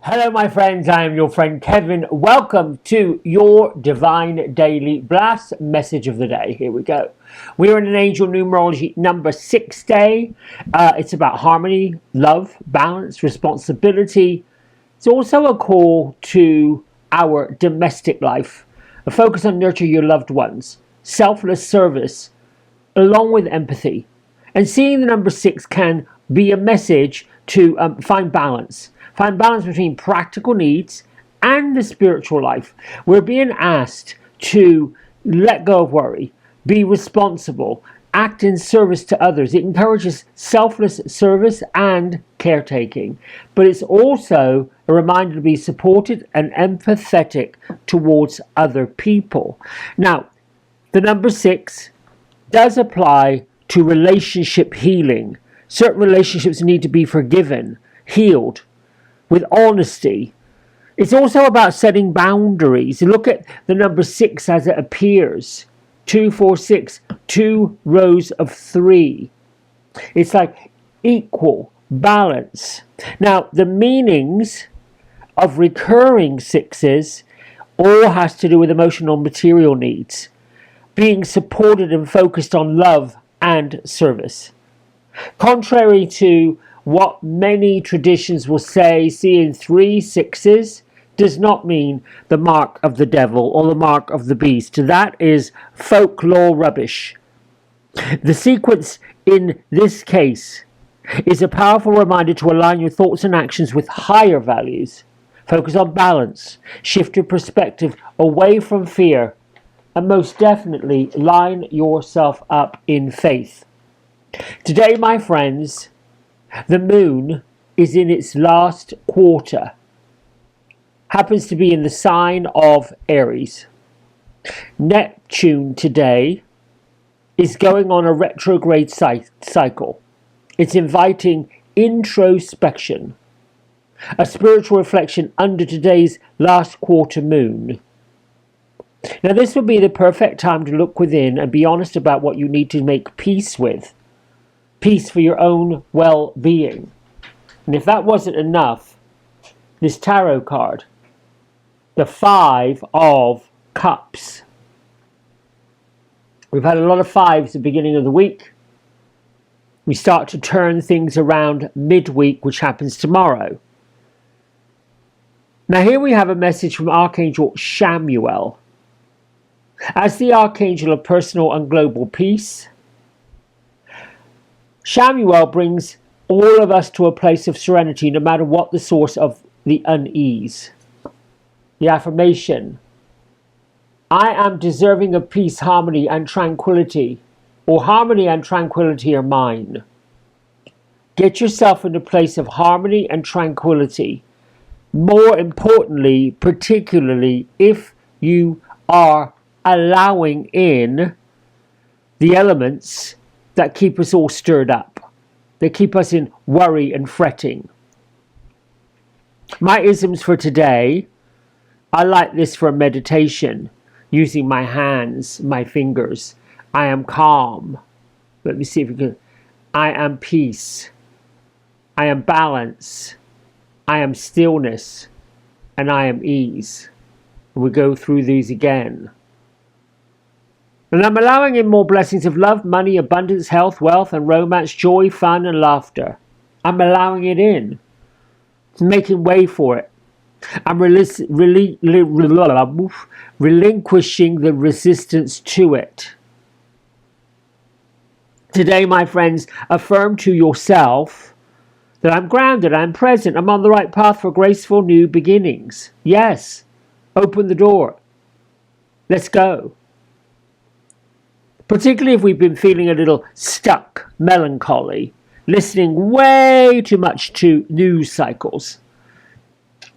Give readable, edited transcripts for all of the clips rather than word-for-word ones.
Hello, my friends. I am your friend Kevin. Welcome to your Dvine Daily Blast message of the day. Here we go. We're in an angel numerology number 6 day. It's about harmony, love, balance, responsibility. It's also a call to our domestic life, a focus on nurture your loved ones, selfless service, along with empathy. And seeing the number 6 can be a message to find balance. Find balance between practical needs and the spiritual life. We're being asked to let go of worry, be responsible, act in service to others. It encourages selfless service and caretaking, but it's also a reminder to be supported and empathetic towards other people. Now, the number 6 does apply to relationship healing. Certain relationships need to be forgiven, healed, with honesty. It's also about setting boundaries. Look at the number 6 as it appears. 2, 4, 6, 2 rows of 3. It's like equal balance. Now, the meanings of recurring 6s all has to do with emotional and material needs, being supported and focused on love and service. Contrary to what many traditions will say, seeing 3 6s does not mean the mark of the devil or the mark of the beast. That is folklore rubbish. The sequence in this case is a powerful reminder to align your thoughts and actions with higher values. Focus on balance, shift your perspective away from fear, and most definitely line yourself up in faith. Today, my friends, the moon is in its last quarter. Happens to be in the sign of Aries. Neptune today is going on a retrograde cycle. It's inviting introspection, a spiritual reflection under today's last quarter moon. Now, this would be the perfect time to look within and be honest about what you need to make peace with. Peace for your own well-being. And if that wasn't enough, this tarot card, the 5 of Cups. We've had a lot of 5s at the beginning of the week. We start to turn things around midweek, which happens tomorrow. Now here we have a message from Archangel Chamuel. As the Archangel of personal and global peace, Chamuel brings all of us to a place of serenity, no matter what the source of the unease. The affirmation: I am deserving of peace, harmony, and tranquility, or harmony and tranquility are mine. Get yourself in a place of harmony and tranquility. More importantly, particularly if you are allowing in the elements that keep us all stirred up. They keep us in worry and fretting. My isms for today, I like this for a meditation, using my hands, my fingers. I am calm. Let me see if we can. I am peace. I am balance. I am stillness. And I am ease. We go through these again. And I'm allowing in more blessings of love, money, abundance, health, wealth, and romance, joy, fun, and laughter. I'm allowing it in. It's making way for it. I'm relinquishing the resistance to it. Today, my friends, affirm to yourself that I'm grounded, I'm present, I'm on the right path for graceful new beginnings. Yes, open the door. Let's go. Particularly if we've been feeling a little stuck, melancholy, listening way too much to news cycles.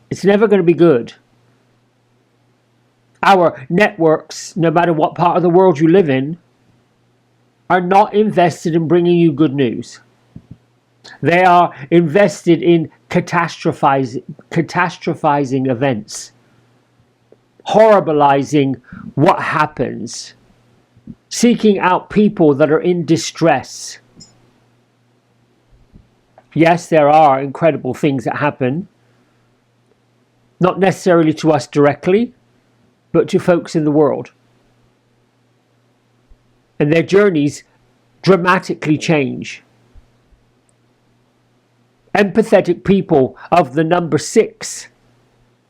It's never going to be good. Our networks, no matter what part of the world you live in, are not invested in bringing you good news. They are invested in catastrophizing events, horribilizing what happens, seeking out people that are in distress. Yes, there are incredible things that happen, Not necessarily to us directly, but to folks in the world. And their journeys dramatically change. Empathetic people of the number 6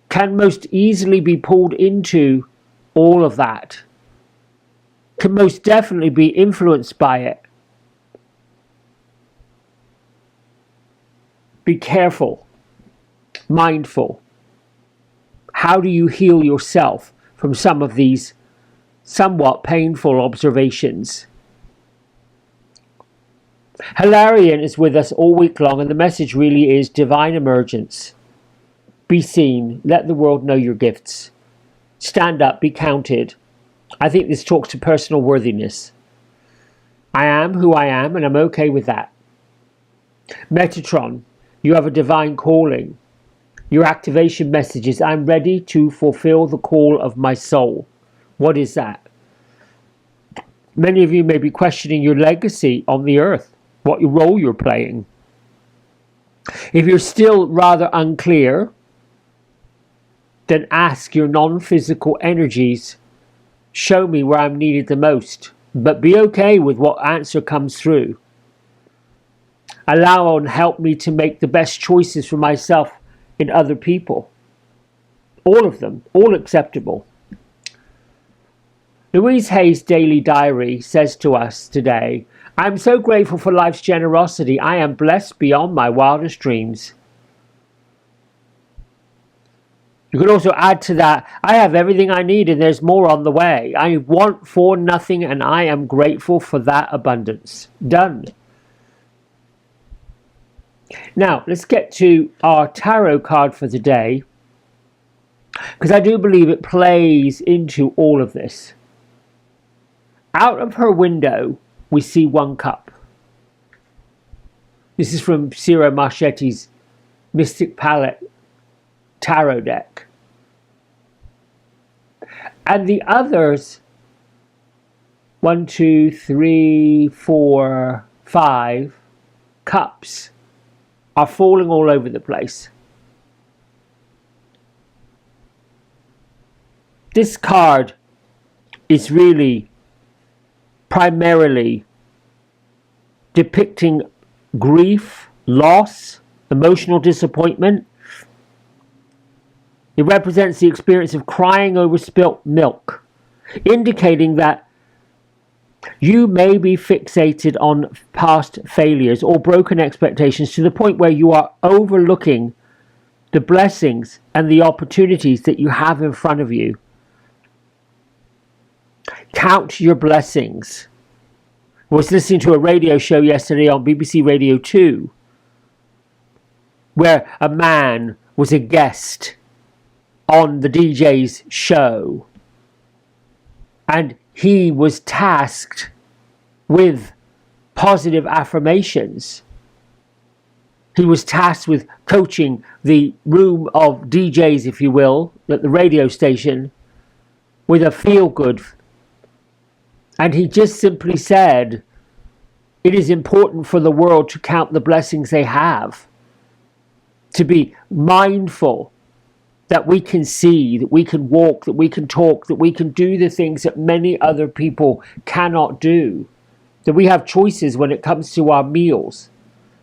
can most easily be pulled into all of that, can most definitely be influenced by it. Be careful, mindful. How do you heal yourself from some of these somewhat painful observations? Hilarion is with us all week long, and the message really is divine emergence. Be seen. Let the world know your gifts. Stand up. Be counted. I think this talks to personal worthiness. I am who I am, and I'm okay with that. Metatron, you have a divine calling. Your activation message is, I'm ready to fulfill the call of my soul. What is that? Many of you may be questioning your legacy on the earth, what role you're playing. If you're still rather unclear, then ask your non-physical energies, show me where I'm needed the most, but be okay with what answer comes through. Allow and help me to make the best choices for myself and other people. All of them, all acceptable. Louise Hay's daily diary says to us today, I am so grateful for life's generosity. I am blessed beyond my wildest dreams. You could also add to that, I have everything I need and there's more on the way. I want for nothing and I am grateful for that abundance. Done. Now, let's get to our tarot card for today, because I do believe it plays into all of this. Out of her window, we see one cup. This is from Ciro Marchetti's Mystic Palette tarot deck. And the others, 1, 2, 3, 4, 5 cups are falling all over the place. This card is really primarily depicting grief, loss, emotional disappointment. It represents the experience of crying over spilt milk, indicating that you may be fixated on past failures or broken expectations to the point where you are overlooking the blessings and the opportunities that you have in front of you. Count your blessings. I was listening to a radio show yesterday on BBC Radio 2 where a man was a guest on the DJ's show, and he was tasked with positive affirmations. He was tasked with coaching the room of DJs, if you will, at the radio station with a feel-good. And he just simply said, it is important for the world to count the blessings they have, to be mindful that we can see, that we can walk, that we can talk, that we can do the things that many other people cannot do. That we have choices when it comes to our meals,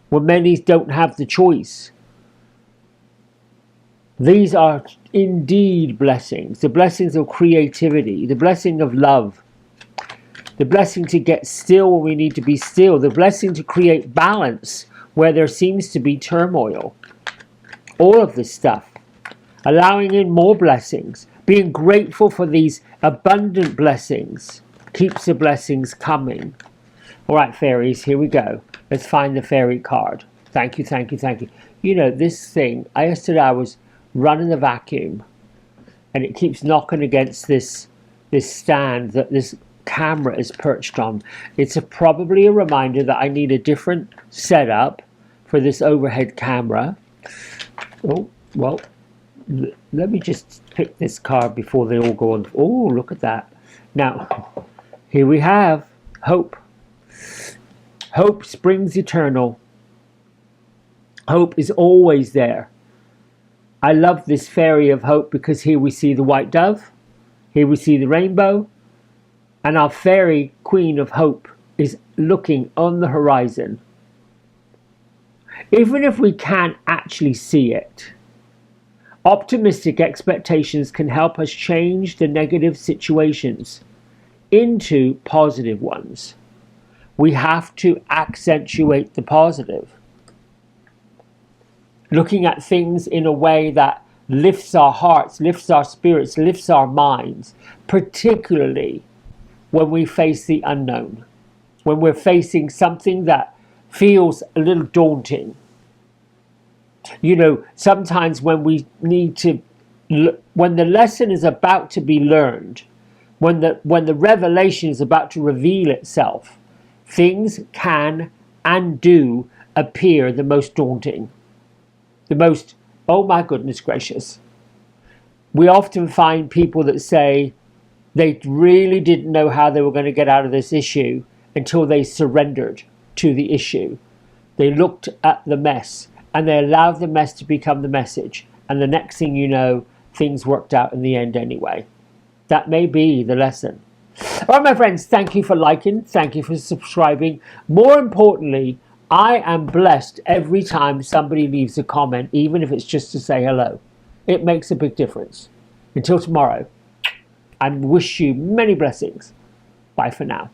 when many don't have the choice. These are indeed blessings. The blessings of creativity, the blessing of love, the blessing to get still when we need to be still, the blessing to create balance where there seems to be turmoil. All of this stuff. Allowing in more blessings, being grateful for these abundant blessings, keeps the blessings coming. All right, fairies, here we go. Let's find the fairy card. Thank you, thank you, thank you. You know, this thing, yesterday I was running the vacuum and it keeps knocking against this stand that this camera is perched on. It's probably a reminder that I need a different setup for this overhead camera. Oh, well, let me just pick this card before they all go on. Oh, look at that. Now, here we have hope. Hope springs eternal. Hope is always there. I love this fairy of hope because here we see the white dove, here we see the rainbow, and our fairy queen of hope is looking on the horizon. Even if we can't actually see it, optimistic expectations can help us change the negative situations into positive ones. We have to accentuate the positive. Looking at things in a way that lifts our hearts, lifts our spirits, lifts our minds, particularly when we face the unknown, when we're facing something that feels a little daunting. You know, sometimes when we need to, when the lesson is about to be learned, when the revelation is about to reveal itself, things can and do appear the most daunting. The most, oh my goodness gracious. We often find people that say they really didn't know how they were going to get out of this issue until they surrendered to the issue. They looked at the mess and they allowed the mess to become the message. And the next thing you know, things worked out in the end anyway. That may be the lesson. All right, my friends, thank you for liking. Thank you for subscribing. More importantly, I am blessed every time somebody leaves a comment, even if it's just to say hello. It makes a big difference. Until tomorrow, I wish you many blessings. Bye for now.